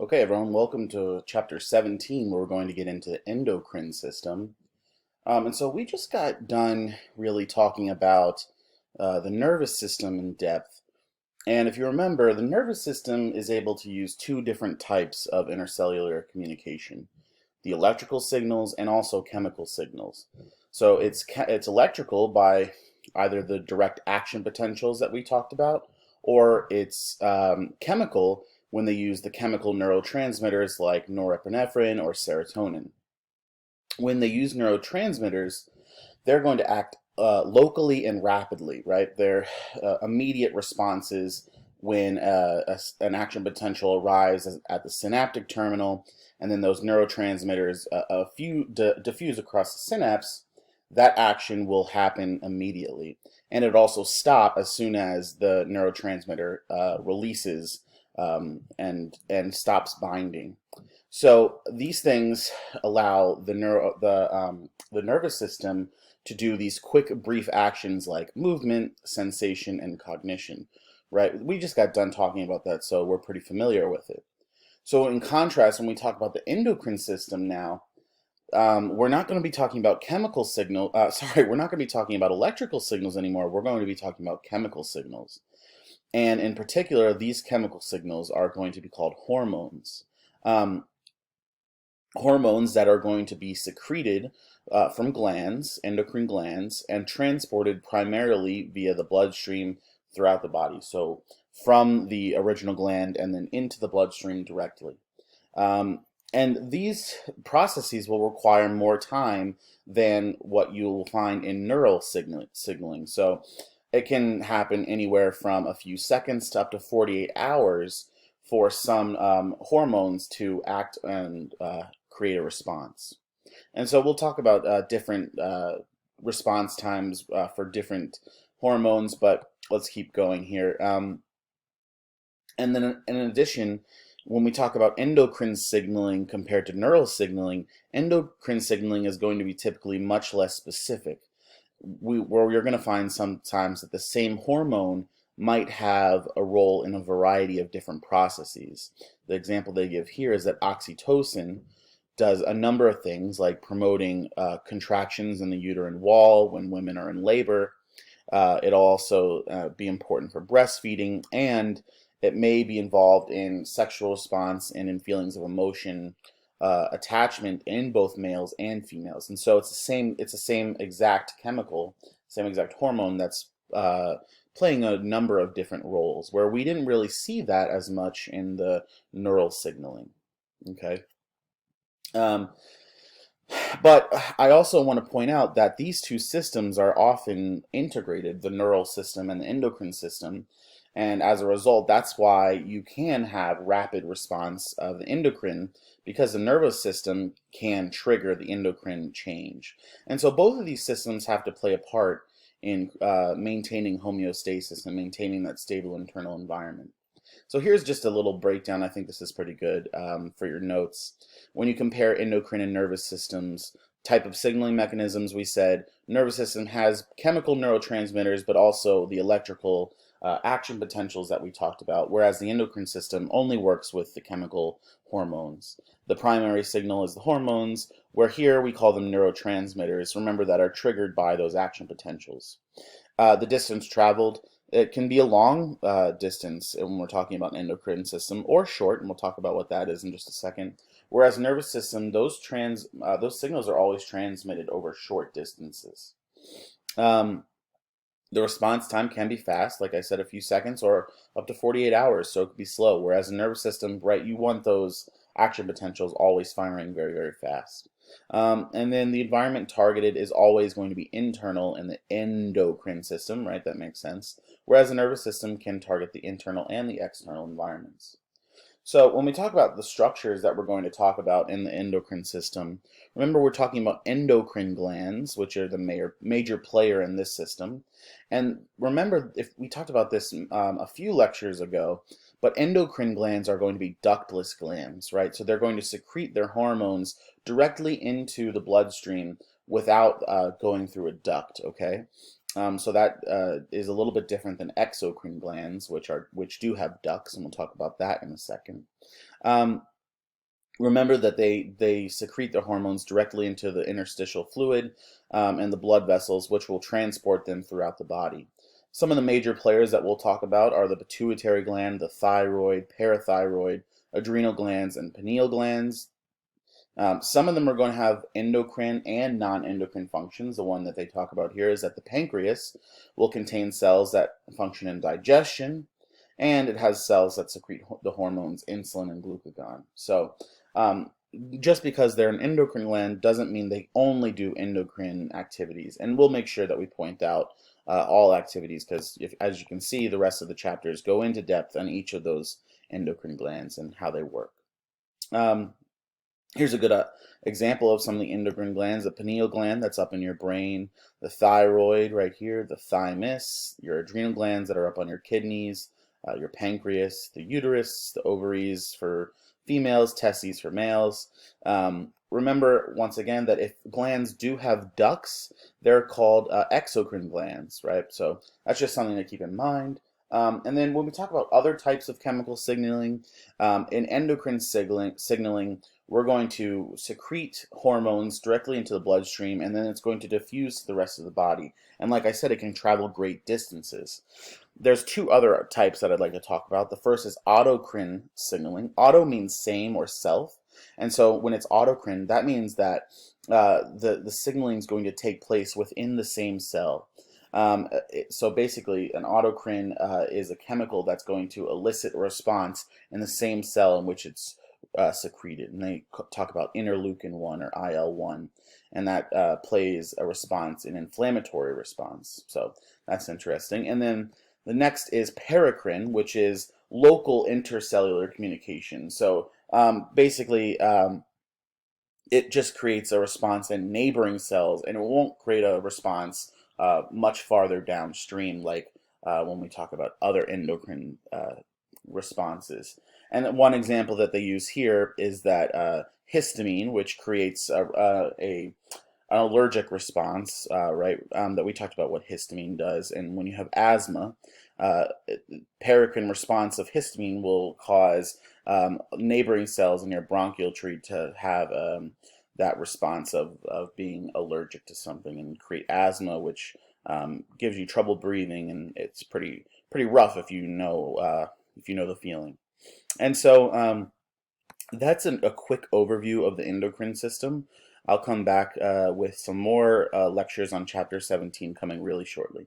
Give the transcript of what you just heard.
Okay, everyone, welcome to chapter 17, where we're going to get into the endocrine system. And so we just got done really talking about the nervous system in depth. And if you remember, the nervous system is able to use two different types of intercellular communication, the electrical signals and also chemical signals. So it's electrical by either the direct action potentials that we talked about, or it's chemical when they use the chemical neurotransmitters like norepinephrine or serotonin. When they use neurotransmitters, they're going to act locally and rapidly, right? They're immediate responses when an action potential arrives at the synaptic terminal, and then those neurotransmitters diffuse across the synapse. That action will happen immediately, and it also stop as soon as the neurotransmitter releases and stops binding. So these things allow the nervous system to do these quick, brief actions like movement, sensation, and cognition, right? We just got done talking about that, so we're pretty familiar with it. So in contrast, when we talk about the endocrine system now, we're not going to be talking about we're not going to be talking about electrical signals anymore. We're going to be talking about chemical signals. And in particular, these chemical signals are going to be called hormones. Um, Hormones that are going to be secreted from glands, endocrine glands, and transported primarily via the bloodstream throughout the body. So from the original gland and then into the bloodstream directly. And these processes will require more time than what you will find in neural signaling. So it can happen anywhere from a few seconds to up to 48 hours for some hormones to act and create a response. And so we'll talk about different response times for different hormones, but let's keep going here. And then in addition, when we talk about endocrine signaling compared to neural signaling, endocrine signaling is going to be typically much less specific. Where you're going to find sometimes that the same hormone might have a role in a variety of different processes. The example they give here is that oxytocin does a number of things like promoting contractions in the uterine wall when women are in labor. It'll also be important for breastfeeding, and it may be involved in sexual response and in feelings of emotion, attachment in both males and females. And so it's the same exact chemical, same exact hormone that's playing a number of different roles, where we didn't really see that as much in the neural signaling. Okay. Um, but I also want to point out that these two systems are often integrated, the neural system and the endocrine system. And as a result, that's why you can have rapid response of the endocrine, because the nervous system can trigger the endocrine change. And so both of these systems have to play a part in maintaining homeostasis and maintaining that stable internal environment. So here's just a little breakdown. I think this is pretty good for your notes. When you compare endocrine and nervous systems, type of signaling mechanisms, we said nervous system has chemical neurotransmitters, but also the electrical action potentials that we talked about, whereas the endocrine system only works with the chemical hormones. The primary signal is the hormones, where here we call them neurotransmitters, remember, that are triggered by those action potentials. The distance traveled, it can be a long distance when we're talking about an endocrine system, or short, and we'll talk about what that is in just a second. Whereas nervous system, those signals are always transmitted over short distances. Um, the response time can be fast, like I said, a few seconds or up to 48 hours, so it could be slow. Whereas a nervous system, right, you want those action potentials always firing very, very fast. And then the environment targeted is always going to be internal in the endocrine system, right? That makes sense. Whereas the nervous system can target the internal and the external environments. So when we talk about the structures that we're going to talk about in the endocrine system, remember we're talking about endocrine glands, which are the major player in this system. And remember, if we talked about this a few lectures ago, but endocrine glands are going to be ductless glands, right? So they're going to secrete their hormones directly into the bloodstream without going through a duct, okay? So that is a little bit different than exocrine glands, which do have ducts, and we'll talk about that in a second. Um, Remember that they secrete their hormones directly into the interstitial fluid and the blood vessels, which will transport them throughout the body. Some of the major players that we'll talk about are the pituitary gland, the thyroid, parathyroid, adrenal glands, and pineal glands. Some of them are going to have endocrine and non-endocrine functions. The one that they talk about here is that the pancreas will contain cells that function in digestion, and it has cells that secrete the hormones insulin and glucagon. So um, just because they're an endocrine gland doesn't mean they only do endocrine activities. And we'll make sure that we point out all activities because, as you can see, the rest of the chapters go into depth on each of those endocrine glands and how they work. Um, Here's a good example of some of the endocrine glands: the pineal gland that's up in your brain, the thyroid right here, the thymus, your adrenal glands that are up on your kidneys, your pancreas, the uterus, the ovaries for females, testes for males. Remember, once again, that if glands do have ducts, they're called exocrine glands, right? So that's just something to keep in mind. And then when we talk about other types of chemical signaling, in endocrine signaling, we're going to secrete hormones directly into the bloodstream, and then it's going to diffuse to the rest of the body. And like I said, it can travel great distances. There's two other types that I'd like to talk about. The first is autocrine signaling. Auto means same or self. And so when it's autocrine, that means that the signaling is going to take place within the same cell. So basically, an autocrine is a chemical that's going to elicit a response in the same cell in which it's secreted. And they talk about interleukin 1 or IL-1, and that plays a response, an inflammatory response. So that's interesting. And then the next is paracrine, which is local intercellular communication. So basically, it just creates a response in neighboring cells, and it won't create a response much farther downstream, like when we talk about other endocrine responses. And one example that they use here is that histamine, which creates an allergic response, right? That we talked about what histamine does. And when you have asthma, paracrine response of histamine will cause neighboring cells in your bronchial tree to have that response of being allergic to something and create asthma, which gives you trouble breathing, and it's pretty rough if you know the feeling. And so that's a quick overview of the endocrine system. I'll come back with some more lectures on chapter 17 coming really shortly.